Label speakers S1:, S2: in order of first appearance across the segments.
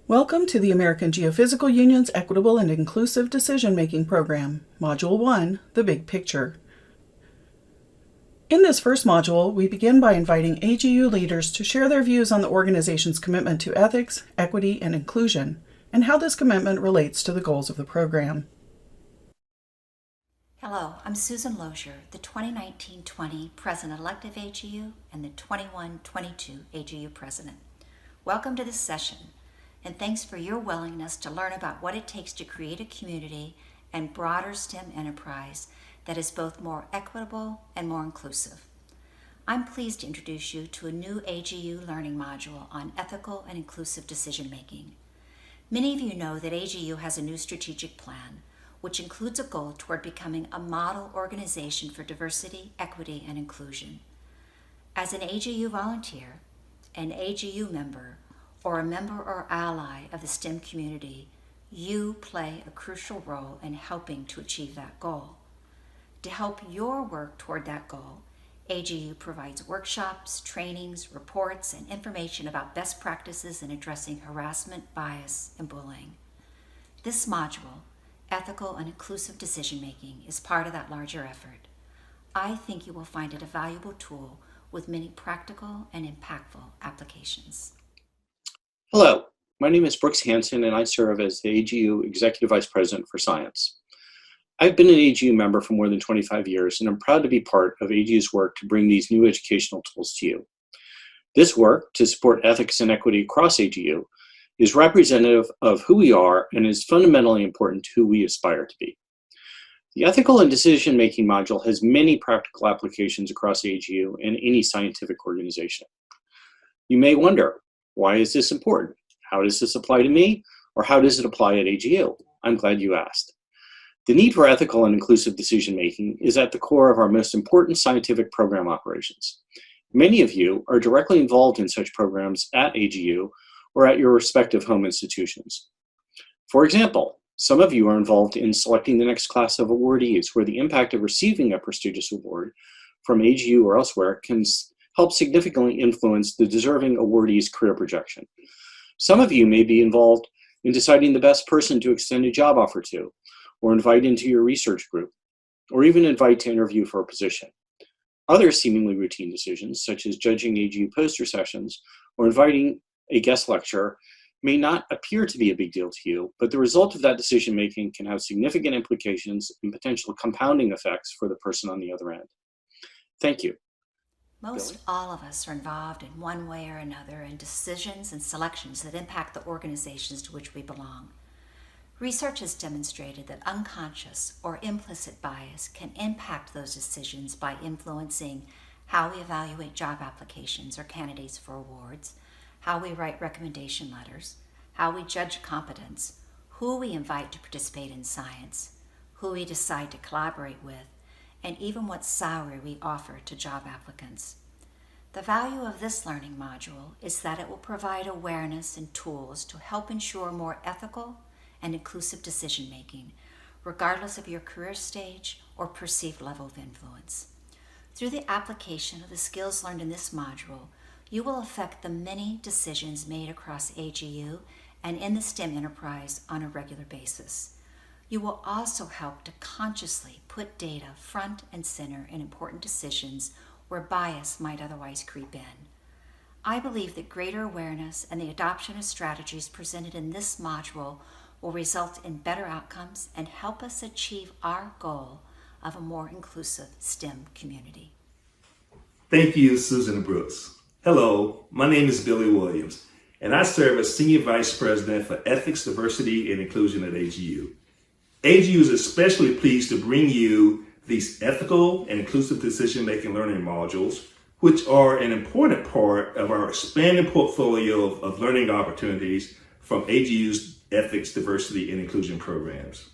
S1: Welcome to the American Geophysical Union's Equitable and Inclusive Decision-Making Program, Module 1, The Big Picture. In this first module, we begin by inviting AGU leaders to share their views on the organization's commitment to ethics, equity, and inclusion, and how this commitment relates to the goals of the program.
S2: Hello, I'm Susan Lozier, the 2019-20 President-elect of AGU and the 21-22 AGU President. Welcome to this session, and thanks for your willingness to learn about what it takes to create a community and broader STEM enterprise that is both more equitable and more inclusive. I'm pleased to introduce you to a new AGU learning module on ethical and inclusive decision-making. Many of you know that AGU has a new strategic plan, which includes a goal toward becoming a model organization for diversity, equity, and inclusion. As an AGU volunteer, an AGU member, or a member or ally of the STEM community, you play a crucial role in helping to achieve that goal. To help your work toward that goal, AGU provides workshops, trainings, reports, and information about best practices in addressing harassment, bias, and bullying. This module, Ethical and Inclusive Decision-Making, is part of that larger effort. I think you will find it a valuable tool with many practical and impactful applications.
S3: Hello, my name is Brooks Hansen and I serve as the AGU Executive Vice President for Science. I've been an AGU member for more than 25 years and I'm proud to be part of AGU's work to bring these new educational tools to you. This work to support ethics and equity across AGU is representative of who we are and is fundamentally important to who we aspire to be. The Ethical and Decision-Making module has many practical applications across AGU and any scientific organization. You may wonder, why is this important? How does this apply to me? Or how does it apply at AGU? I'm glad you asked. The need for ethical and inclusive decision-making is at the core of our most important scientific program operations. Many of you are directly involved in such programs at AGU or at your respective home institutions. For example, some of you are involved in selecting the next class of awardees, where the impact of receiving a prestigious award from AGU or elsewhere can help significantly influence the deserving awardee's career projection. Some of you may be involved in deciding the best person to extend a job offer to, or invite into your research group, or even invite to interview for a position. Other seemingly routine decisions, such as judging AGU poster sessions or inviting a guest lecturer, may not appear to be a big deal to you, but the result of that decision-making can have significant implications and potential compounding effects for the person on the other end. Thank you.
S2: Most all of us are involved in one way or another in decisions and selections that impact the organizations to which we belong. Research has demonstrated that unconscious or implicit bias can impact those decisions by influencing how we evaluate job applications or candidates for awards, how we write recommendation letters, how we judge competence, who we invite to participate in science, who we decide to collaborate with, and even what salary we offer to job applicants. The value of this learning module is that it will provide awareness and tools to help ensure more ethical and inclusive decision-making, regardless of your career stage or perceived level of influence. Through the application of the skills learned in this module, you will affect the many decisions made across AGU and in the STEM enterprise on a regular basis. You will also help to consciously put data front and center in important decisions where bias might otherwise creep in. I believe that greater awareness and the adoption of strategies presented in this module will result in better outcomes and help us achieve our goal of a more inclusive STEM community.
S4: Thank you, Susan Brooks. Hello, my name is Billy Williams, and I serve as Senior Vice President for Ethics, Diversity, and Inclusion at AGU. AGU is especially pleased to bring you these ethical and inclusive decision-making learning modules, which are an important part of our expanding portfolio of learning opportunities from AGU's Ethics, Diversity, and Inclusion programs.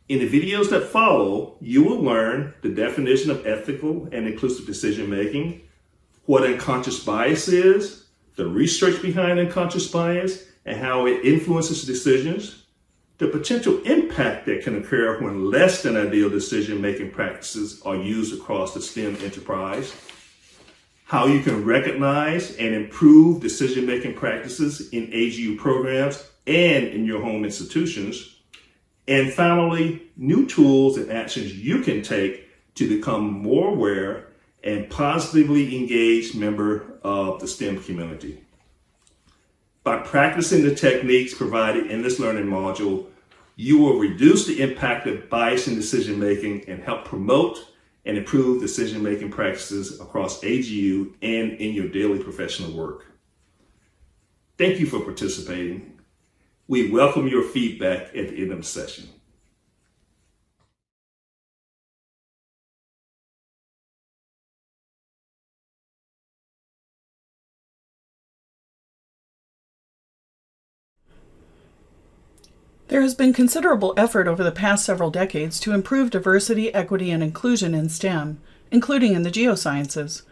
S4: In the videos that follow, you will learn the definition of ethical and inclusive decision-making, what unconscious bias is, the research behind unconscious bias, and how it influences decisions, the potential impact that can occur when less than ideal decision-making practices are used across the STEM enterprise, how you can recognize and improve decision-making practices in AGU programs and in your home institutions. And finally, new tools and actions you can take to become more aware and positively engaged member of the STEM community. By practicing the techniques provided in this learning module, you will reduce the impact of bias in decision-making and help promote and improve decision-making practices across AGU and in your daily professional work. Thank you for participating. We welcome your feedback at the end of the session.
S1: There has been considerable effort over the past several decades to improve diversity, equity, and inclusion in STEM, including in the geosciences.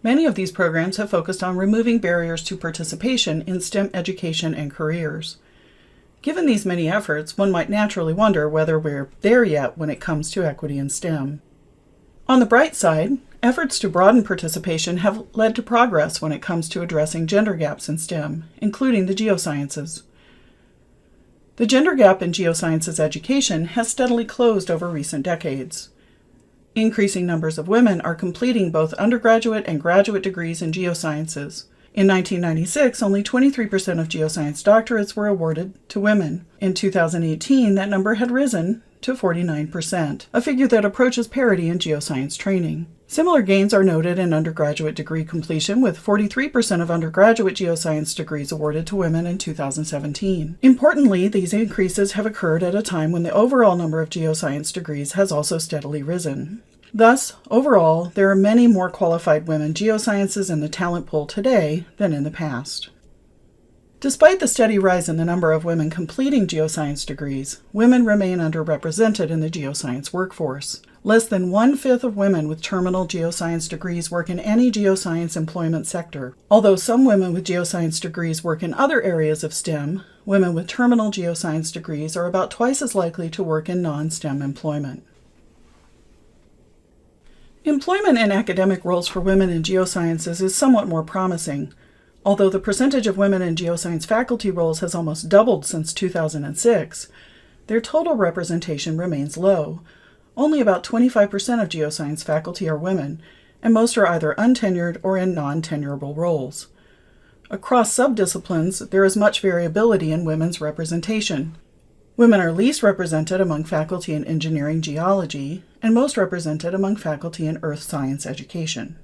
S1: Many of these programs have focused on removing barriers to participation in STEM education and careers. Given these many efforts, one might naturally wonder whether we're there yet when it comes to equity in STEM. On the bright side, efforts to broaden participation have led to progress when it comes to addressing gender gaps in STEM, including the geosciences. The gender gap in geosciences education has steadily closed over recent decades. Increasing numbers of women are completing both undergraduate and graduate degrees in geosciences. In 1996, only 23% of geoscience doctorates were awarded to women. In 2018, that number had risen to 49%, a figure that approaches parity in geoscience training. Similar gains are noted in undergraduate degree completion, with 43% of undergraduate geoscience degrees awarded to women in 2017. Importantly, these increases have occurred at a time when the overall number of geoscience degrees has also steadily risen. Thus, overall, there are many more qualified women geosciences in the talent pool today than in the past. Despite the steady rise in the number of women completing geoscience degrees, women remain underrepresented in the geoscience workforce. Less than 1/5 of women with terminal geoscience degrees work in any geoscience employment sector. Although some women with geoscience degrees work in other areas of STEM, women with terminal geoscience degrees are about twice as likely to work in non-STEM employment. Employment in academic roles for women in geosciences is somewhat more promising. Although the percentage of women in geoscience faculty roles has almost doubled since 2006, their total representation remains low. Only about 25% of geoscience faculty are women, and most are either untenured or in non-tenurable roles. Across subdisciplines, there is much variability in women's representation. Women are least represented among faculty in engineering geology, and most represented among faculty in earth science education.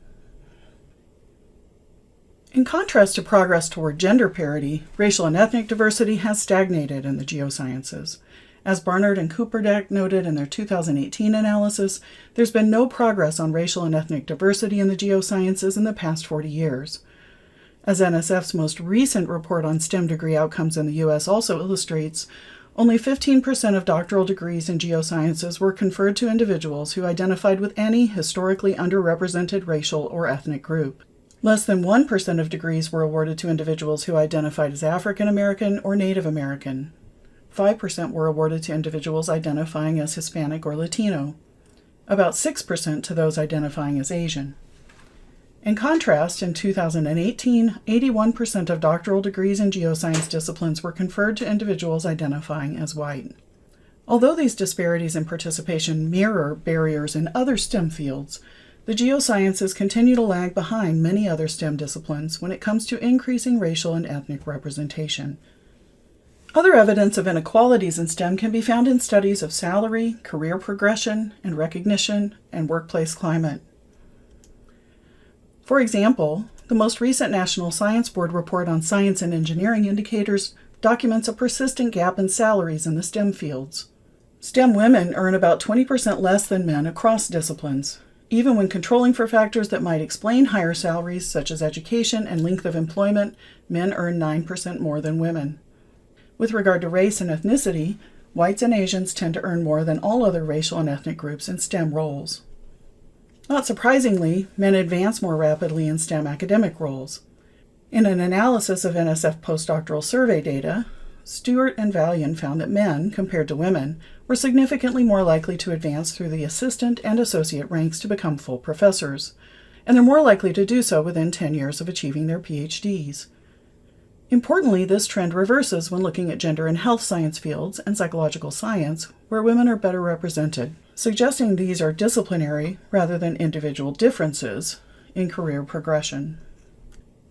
S1: In contrast to progress toward gender parity, racial and ethnic diversity has stagnated in the geosciences. As Barnard and Cooperdeck noted in their 2018 analysis, there's been no progress on racial and ethnic diversity in the geosciences in the past 40 years. As NSF's most recent report on STEM degree outcomes in the U.S. also illustrates, only 15% of doctoral degrees in geosciences were conferred to individuals who identified with any historically underrepresented racial or ethnic group. Less than 1% of degrees were awarded to individuals who identified as African American or Native American. 5% were awarded to individuals identifying as Hispanic or Latino. About 6% to those identifying as Asian. In contrast, in 2018, 81% of doctoral degrees in geoscience disciplines were conferred to individuals identifying as white. Although these disparities in participation mirror barriers in other STEM fields, the geosciences continue to lag behind many other STEM disciplines when it comes to increasing racial and ethnic representation. Other evidence of inequalities in STEM can be found in studies of salary, career progression, and recognition, and workplace climate. For example, the most recent National Science Board report on science and engineering indicators documents a persistent gap in salaries in the STEM fields. STEM women earn about 20% less than men across disciplines. Even when controlling for factors that might explain higher salaries, such as education and length of employment, men earn 9% more than women. With regard to race and ethnicity, whites and Asians tend to earn more than all other racial and ethnic groups in STEM roles. Not surprisingly, men advance more rapidly in STEM academic roles. In an analysis of NSF postdoctoral survey data, Stewart and Valian found that men, compared to women, were significantly more likely to advance through the assistant and associate ranks to become full professors. and they're more likely to do so within 10 years of achieving their PhDs. Importantly, this trend reverses when looking at gender and health science fields and psychological science, where women are better represented, suggesting these are disciplinary rather than individual differences in career progression.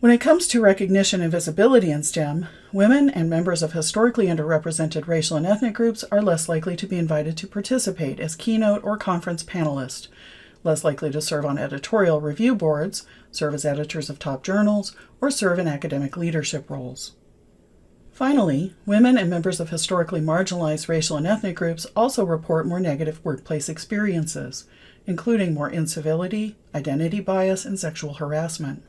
S1: When it comes to recognition and visibility in STEM, women and members of historically underrepresented racial and ethnic groups are less likely to be invited to participate as keynote or conference panelists, less likely to serve on editorial review boards, serve as editors of top journals, or serve in academic leadership roles. Finally, women and members of historically marginalized racial and ethnic groups also report more negative workplace experiences, including more incivility, identity bias, and sexual harassment.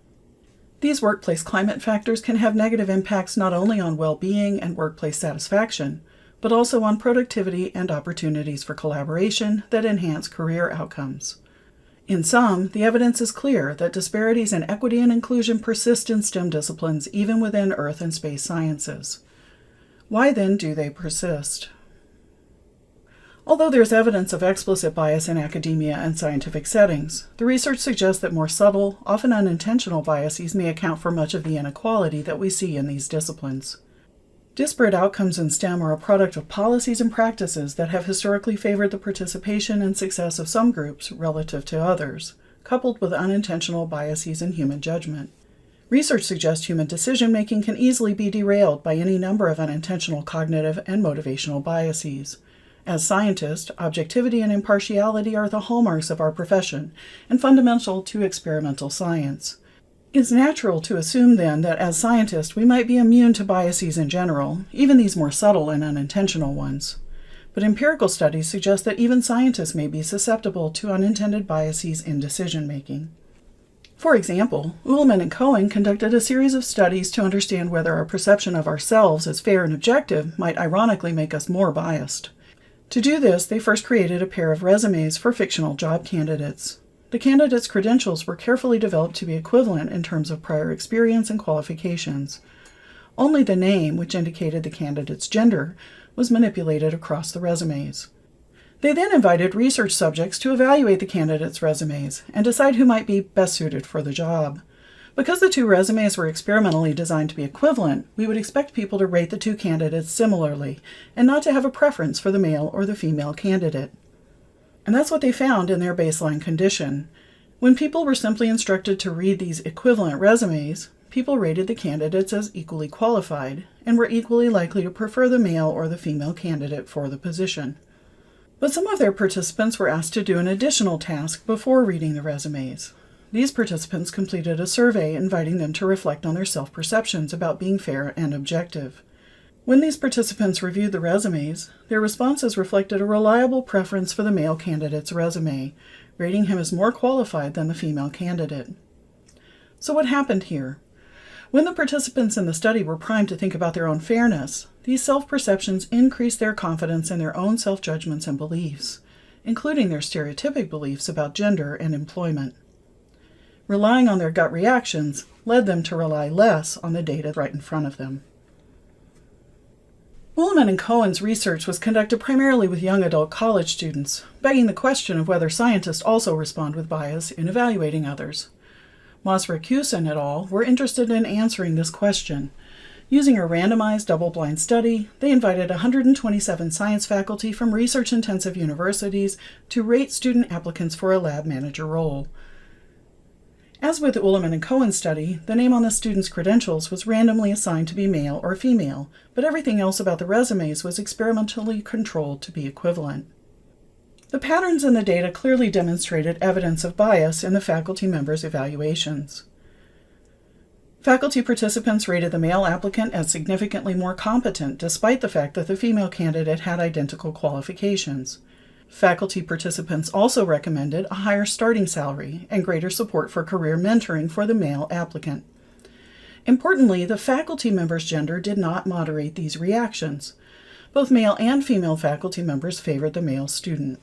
S1: These workplace climate factors can have negative impacts not only on well-being and workplace satisfaction, but also on productivity and opportunities for collaboration that enhance career outcomes. In sum, the evidence is clear that disparities in equity and inclusion persist in STEM disciplines even within earth and space sciences. Why then do they persist? Although there's evidence of explicit bias in academia and scientific settings, the research suggests that more subtle, often unintentional biases may account for much of the inequality that we see in these disciplines. Disparate outcomes in STEM are a product of policies and practices that have historically favored the participation and success of some groups relative to others, coupled with unintentional biases in human judgment. Research suggests human decision-making can easily be derailed by any number of unintentional cognitive and motivational biases. As scientists, objectivity and impartiality are the hallmarks of our profession and fundamental to experimental science. It's natural to assume, then, that as scientists we might be immune to biases in general, even these more subtle and unintentional ones. But empirical studies suggest that even scientists may be susceptible to unintended biases in decision-making. For example, Ullman and Cohen conducted a series of studies to understand whether our perception of ourselves as fair and objective might ironically make us more biased. To do this, they first created a pair of resumes for fictional job candidates. The candidates' credentials were carefully developed to be equivalent in terms of prior experience and qualifications. Only the name, which indicated the candidate's gender, was manipulated across the resumes. They then invited research subjects to evaluate the candidates' resumes and decide who might be best suited for the job. Because the two resumes were experimentally designed to be equivalent, we would expect people to rate the two candidates similarly and not to have a preference for the male or the female candidate. And that's what they found in their baseline condition. When people were simply instructed to read these equivalent resumes, people rated the candidates as equally qualified and were equally likely to prefer the male or the female candidate for the position. But some of their participants were asked to do an additional task before reading the resumes. These participants completed a survey inviting them to reflect on their self-perceptions about being fair and objective. When these participants reviewed the resumes, their responses reflected a reliable preference for the male candidate's resume, rating him as more qualified than the female candidate. So what happened here? When the participants in the study were primed to think about their own fairness, these self-perceptions increased their confidence in their own self-judgments and beliefs, including their stereotypic beliefs about gender and employment. Relying on their gut reactions led them to rely less on the data right in front of them. Ullman and Cohen's research was conducted primarily with young adult college students, begging the question of whether scientists also respond with bias in evaluating others. Moss-Rakusin et al. Were interested in answering this question. Using a randomized double-blind study, they invited 127 science faculty from research-intensive universities to rate student applicants for a lab manager role. As with the Ullman and Cohen study, the name on the student's credentials was randomly assigned to be male or female, but everything else about the resumes was experimentally controlled to be equivalent. The patterns in the data clearly demonstrated evidence of bias in the faculty members' evaluations. Faculty participants rated the male applicant as significantly more competent, despite the fact that the female candidate had identical qualifications. Faculty participants also recommended a higher starting salary and greater support for career mentoring for the male applicant. Importantly, the faculty member's gender did not moderate these reactions. Both male and female faculty members favored the male student.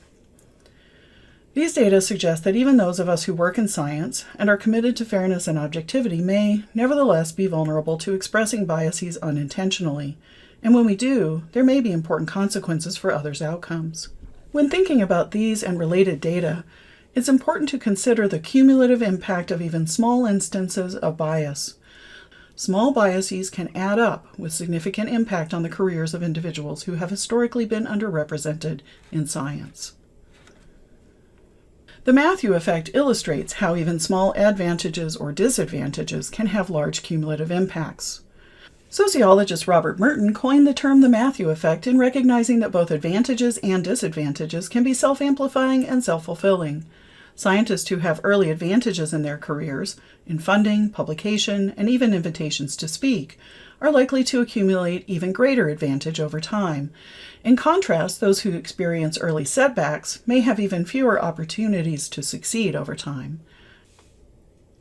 S1: These data suggest that even those of us who work in science and are committed to fairness and objectivity may, nevertheless, be vulnerable to expressing biases unintentionally, and when we do, there may be important consequences for others' outcomes. When thinking about these and related data, It's important to consider the cumulative impact of even small instances of bias. Small biases can add up with significant impact on the careers of individuals who have historically been underrepresented in science. The Matthew effect illustrates how even small advantages or disadvantages can have large cumulative impacts. Sociologist Robert Merton coined the term the Matthew effect in recognizing that both advantages and disadvantages can be self-amplifying and self-fulfilling. Scientists who have early advantages in their careers, in funding, publication, and even invitations to speak, are likely to accumulate even greater advantage over time. In contrast, those who experience early setbacks may have even fewer opportunities to succeed over time.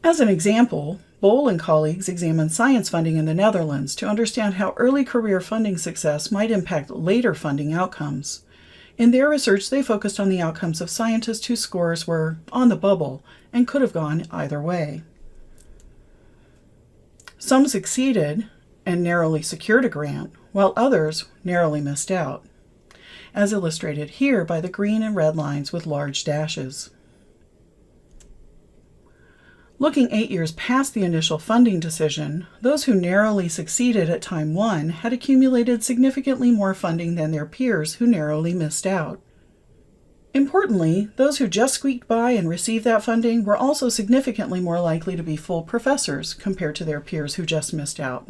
S1: As an example, Bol and colleagues examined science funding in the Netherlands to understand how early career funding success might impact later funding outcomes. In their research, they focused on the outcomes of scientists whose scores were on the bubble and could have gone either way. Some succeeded and narrowly secured a grant, while others narrowly missed out, as illustrated here by the green and red lines with large dashes. Looking 8 years past the initial funding decision, those who narrowly succeeded at time 1 had accumulated significantly more funding than their peers who narrowly missed out. Importantly, those who just squeaked by and received that funding were also significantly more likely to be full professors compared to their peers who just missed out.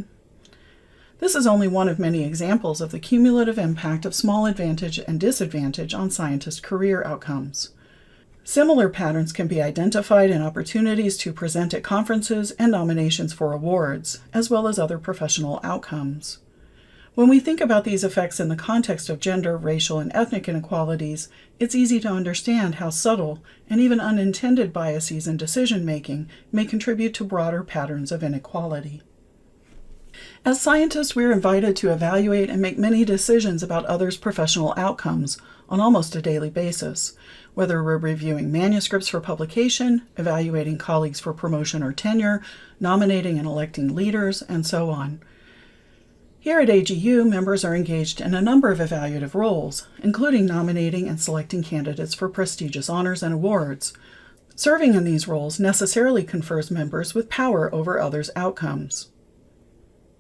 S1: This is only one of many examples of the cumulative impact of small advantage and disadvantage on scientist career outcomes. Similar patterns can be identified in opportunities to present at conferences and nominations for awards, as well as other professional outcomes. When we think about these effects in the context of gender, racial, and ethnic inequalities, it's easy to understand how subtle and even unintended biases in decision-making may contribute to broader patterns of inequality. As scientists, we're invited to evaluate and make many decisions about others' professional outcomes on almost a daily basis, whether we're reviewing manuscripts for publication, evaluating colleagues for promotion or tenure, nominating and electing leaders, and so on. Here at AGU, members are engaged in a number of evaluative roles, including nominating and selecting candidates for prestigious honors and awards. Serving in these roles necessarily confers members with power over others' outcomes.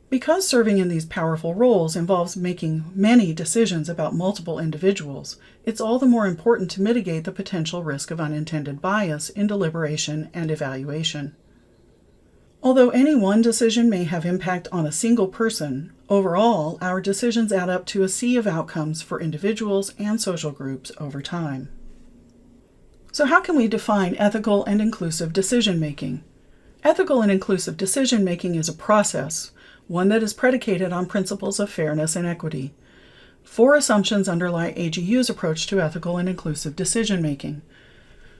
S1: Because serving in these powerful roles involves making many decisions about multiple individuals, it's all the more important to mitigate the potential risk of unintended bias in deliberation and evaluation. Although any one decision may have impact on a single person, overall, our decisions add up to a sea of outcomes for individuals and social groups over time. So how can we define ethical and inclusive decision-making? Ethical and inclusive decision-making is a process, one that is predicated on principles of fairness and equity. 4 assumptions underlie AGU's approach to ethical and inclusive decision-making.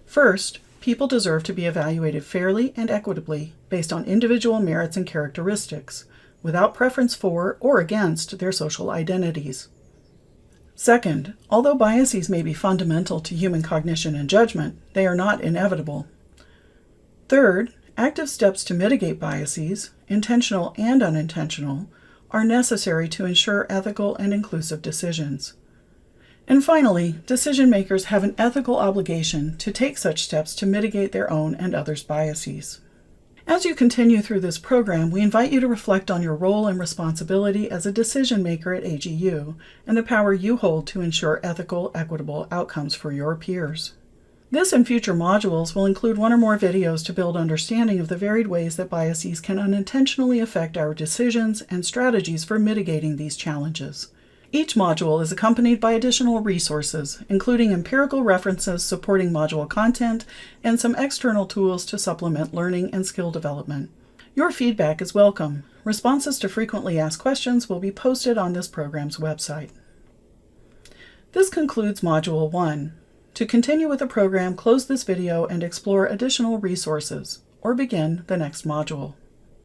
S1: First, people deserve to be evaluated fairly and equitably based on individual merits and characteristics, without preference for or against their social identities. Second, although biases may be fundamental to human cognition and judgment, they are not inevitable. Third, active steps to mitigate biases, intentional and unintentional, are necessary to ensure ethical and inclusive decisions. And finally, decision makers have an ethical obligation to take such steps to mitigate their own and others' biases. As you continue through this program, we invite you to reflect on your role and responsibility as a decision maker at AGU and the power you hold to ensure ethical, equitable outcomes for your peers. This and future modules will include 1 or more videos to build understanding of the varied ways that biases can unintentionally affect our decisions and strategies for mitigating these challenges. Each module is accompanied by additional resources, including empirical references supporting module content and some external tools to supplement learning and skill development. Your feedback is welcome. Responses to frequently asked questions will be posted on this program's website. This concludes Module 1. To continue with the program, close this video and explore additional resources, or begin the next module.